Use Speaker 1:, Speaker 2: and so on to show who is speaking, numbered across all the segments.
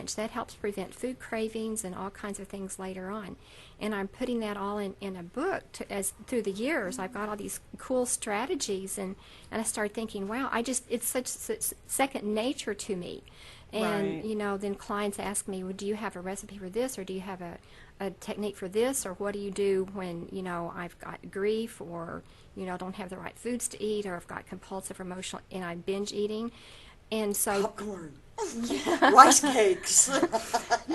Speaker 1: lunch. That helps prevent food cravings and all kinds of things later on. And I'm putting that all in a book as through the years. I've got all these cool strategies, and I started thinking, wow, it's such second nature to me. And,
Speaker 2: Right.
Speaker 1: then clients ask me, well, do you have a recipe for this, or do you have a technique for this, or what do you do when, I've got grief, or, don't have the right foods to eat, or I've got compulsive emotional, and I'm binge eating. And so,
Speaker 3: Popcorn. Rice cakes.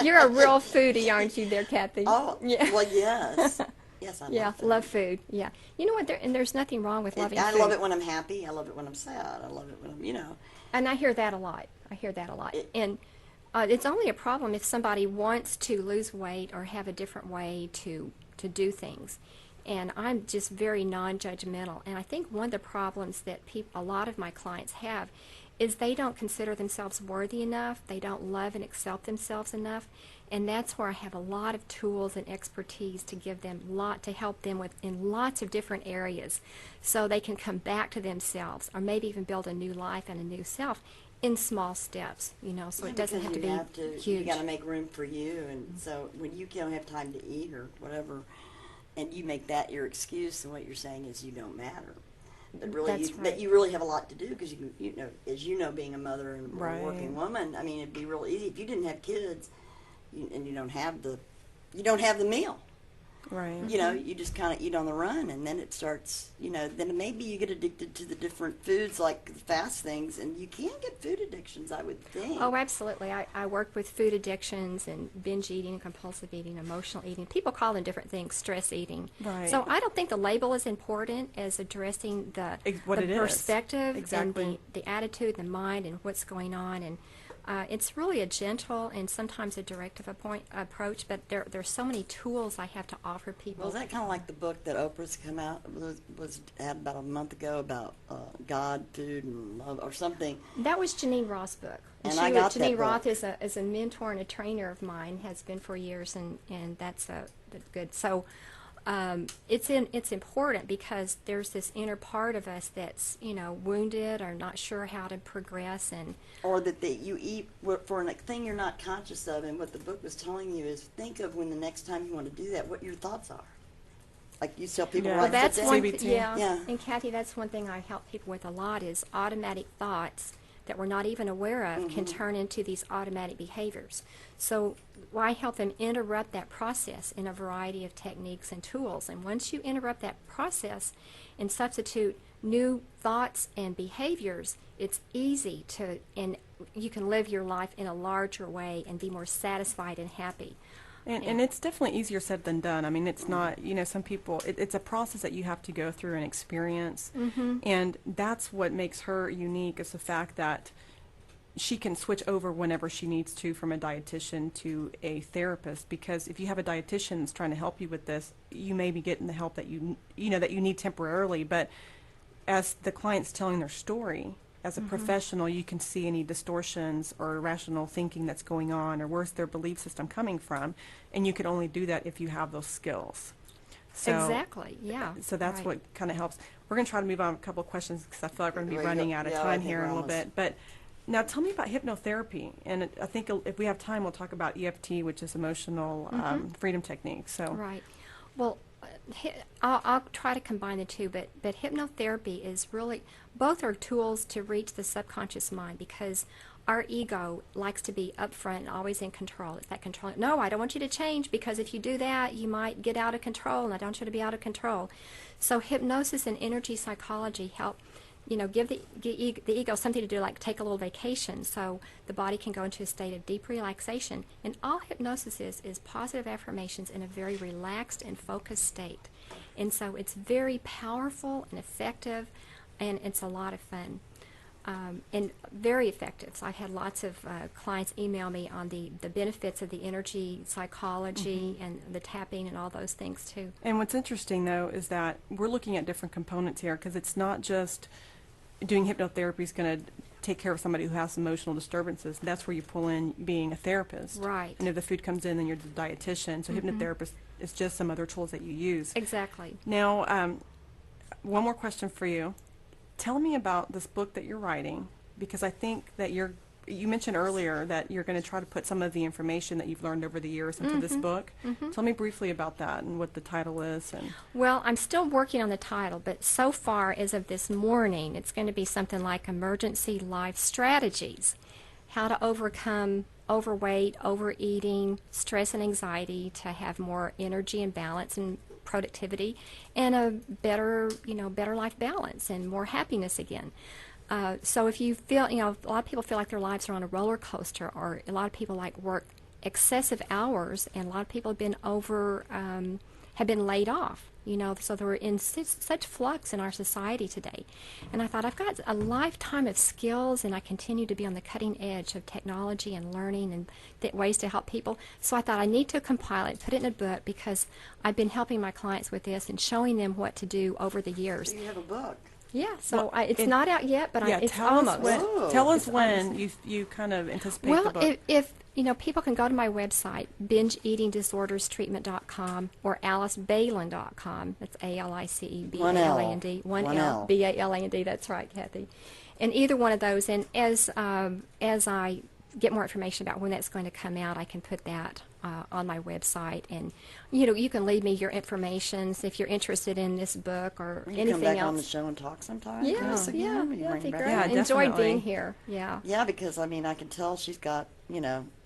Speaker 1: you're a real foodie, aren't you there, Kathy?
Speaker 3: Oh,
Speaker 1: Yeah.
Speaker 3: well, yes. Yes, I
Speaker 1: Yeah,
Speaker 3: love food.
Speaker 1: love food. Yeah. You know what? And there's nothing wrong with loving
Speaker 3: I
Speaker 1: food.
Speaker 3: love it when I'm happy. I love it when I'm sad. I love it when I'm.
Speaker 1: And I hear that a lot. And it's only a problem if somebody wants to lose weight or have a different way to do things. And I'm just very non-judgmental. And I think one of the problems that a lot of my clients have is they don't consider themselves worthy enough. They don't love and accept themselves enough. And that's where I have a lot of tools and expertise to give them to help them with in lots of different areas, so they can come back to themselves, or maybe even build a new life and a new self in small steps, so it doesn't have to be huge.
Speaker 3: You got to make room for you, and so when you don't have time to eat or whatever, and you make that your excuse, and what you're saying is you don't matter. But really,
Speaker 1: That's right.
Speaker 3: you really have a lot to do, because as being a mother and
Speaker 2: Right.
Speaker 3: a working woman. I mean, it'd be real easy if you didn't have kids, and you don't have the meal.
Speaker 2: Right.
Speaker 3: You just kind of eat on the run, and then it starts, then maybe you get addicted to the different foods, like the fast things, and you can get food addictions, I would think.
Speaker 1: Oh, absolutely. I work with food addictions and binge eating, compulsive eating, emotional eating. People call them different things, stress eating.
Speaker 2: Right.
Speaker 1: So I don't think the label is important as addressing
Speaker 2: What
Speaker 1: the
Speaker 2: it is.
Speaker 1: perspective
Speaker 2: Exactly.
Speaker 1: and the attitude, the mind, and what's going on. And it's really a gentle and sometimes a directive approach, but there's so many tools I have to offer people.
Speaker 3: Well, is that kind of like the book that Oprah's come out was had about a month ago about God, food, and love, or something?
Speaker 1: That was Janine Roth's book.
Speaker 3: And I got
Speaker 1: Janine
Speaker 3: that
Speaker 1: Roth
Speaker 3: book.
Speaker 1: is a mentor and a trainer of mine, has been for years, and that's good. So it's important, because there's this inner part of us that's wounded or not sure how to progress, and
Speaker 3: Or that you eat for a thing you're not conscious of, and what the book was telling you is think of when the next time you want to do that, what your thoughts are. Like you tell people,
Speaker 2: Yeah.
Speaker 3: write
Speaker 1: well, that's
Speaker 3: that
Speaker 1: one.
Speaker 3: down.
Speaker 2: CBT.
Speaker 1: Yeah. And Kathy, that's one thing I help people with a lot is automatic thoughts that we're not even aware of can turn into these automatic behaviors. So I help them interrupt that process in a variety of techniques and tools. And once you interrupt that process and substitute new thoughts and behaviors, it's easy and you can live your life in a larger way and be more satisfied and happy.
Speaker 2: And it's definitely easier said than done. I mean, it's not, some people, it's a process that you have to go through and experience. And that's what makes her unique, is the fact that she can switch over whenever she needs to from a dietitian to a therapist. Because if you have a dietitian that's trying to help you with this, you may be getting the help that you need temporarily. But as the client's telling their story, as a professional, you can see any distortions or irrational thinking that's going on, or where's their belief system coming from, and you can only do that if you have those skills. So,
Speaker 1: Exactly, yeah.
Speaker 2: So that's
Speaker 1: right.
Speaker 2: what kind of helps. We're going to try to move on a couple of questions, because I feel like we're going to be
Speaker 3: Well,
Speaker 2: running out of
Speaker 3: yeah, I
Speaker 2: time
Speaker 3: think
Speaker 2: here in a
Speaker 3: we're
Speaker 2: little
Speaker 3: almost-
Speaker 2: bit. But now tell me about hypnotherapy. And I think if we have time, we'll talk about EFT, which is emotional freedom technique. So
Speaker 1: Right. Well, I'll try to combine the two, but hypnotherapy is really, both are tools to reach the subconscious mind, because our ego likes to be upfront and always in control. It's that control. No, I don't want you to change, because if you do that, you might get out of control, and I don't want you to be out of control. So hypnosis and energy psychology help give the ego something to do, like take a little vacation, so the body can go into a state of deep relaxation. And all hypnosis is positive affirmations in a very relaxed and focused state. And so it's very powerful and effective, and it's a lot of fun. And very effective. So I've had lots of clients email me on the benefits of the energy psychology and the tapping and all those things too.
Speaker 2: And what's interesting, though, is that we're looking at different components here, because it's not just doing hypnotherapy is going to take care of somebody who has emotional disturbances. That's where you pull in being a therapist.
Speaker 1: Right.
Speaker 2: And if the food comes in, then you're the dietitian. So hypnotherapist is just some other tools that you use.
Speaker 1: Exactly.
Speaker 2: Now, one more question for you. Tell me about this book that you're writing, because I think that you're you mentioned earlier that you're going to try to put some of the information that you've learned over the years into this book. Tell me briefly about that and what the title is. And
Speaker 1: Well, I'm still working on the title, but so far, as of this morning, it's going to be something like Emergency Life Strategies. How to overcome overweight, overeating, stress and anxiety to have more energy and balance and productivity and a better, better life balance and more happiness again. So if you feel, a lot of people feel like their lives are on a roller coaster, or a lot of people work excessive hours, and a lot of people have been have been laid off. So they're in such flux in our society today. And I thought, I've got a lifetime of skills, and I continue to be on the cutting edge of technology and learning and ways to help people. So I thought I need to compile it, put it in a book, because I've been helping my clients with this and showing them what to do over the years.
Speaker 3: So you have a book.
Speaker 1: Yeah, so it's not out yet, but it's almost.
Speaker 2: Tell us when you kind of anticipate the book.
Speaker 1: If people can go to my website, bingeeatingdisorderstreatment.com or alicebaland.com. That's ALICEBALAND.
Speaker 3: One L.
Speaker 1: BALAND. That's right, Kathy. And either one of those. And as I get more information about when that's going to come out, I can put that on my website. And you can leave me your information if you're interested in this book or anything else.
Speaker 3: Come back on the show and talk sometime.
Speaker 1: Yes,
Speaker 3: yeah,
Speaker 1: that'd be great.
Speaker 2: Yeah,
Speaker 1: I enjoyed
Speaker 2: definitely.
Speaker 1: being here. Yeah.
Speaker 3: Yeah, because I can tell she's got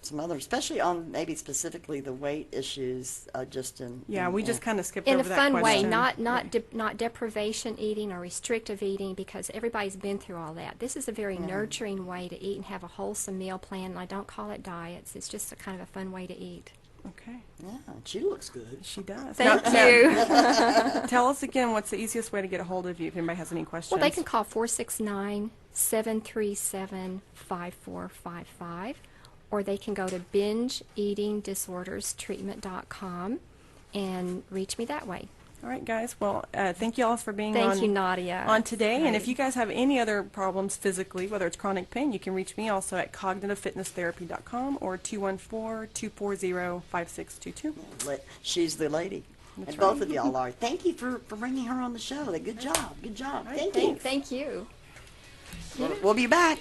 Speaker 3: some other, especially on maybe specifically the weight issues.
Speaker 2: We just kind of skipped
Speaker 1: In
Speaker 2: over
Speaker 1: a
Speaker 2: that
Speaker 1: fun way,
Speaker 2: question.
Speaker 1: not deprivation eating or restrictive eating, because everybody's been through all that. This is a very nurturing way to eat and have a wholesome meal plan. And I don't call it diets. It's just a kind of a fun way to eat.
Speaker 2: Okay.
Speaker 3: Yeah, she looks good.
Speaker 2: She does.
Speaker 1: Thank you.
Speaker 2: Tell us again, what's the easiest way to get a hold of you if anybody has any questions?
Speaker 1: Well, they can call 469-737-5455, or they can go to bingeeatingdisorderstreatment.com and reach me that way.
Speaker 2: All right, guys. Well, thank you all for being
Speaker 1: Thank you, Nadia.
Speaker 2: on today.
Speaker 1: Great.
Speaker 2: And if you guys have any other problems physically, whether it's chronic pain, you can reach me also at cognitivefitnesstherapy.com or 214-240-5622.
Speaker 3: She's the lady.
Speaker 2: That's
Speaker 3: And
Speaker 2: right.
Speaker 3: both of y'all are. Thank you for bringing her on the show. Good job. Good job.
Speaker 2: All right,
Speaker 3: Thank you.
Speaker 1: Thank you.
Speaker 3: We'll be back.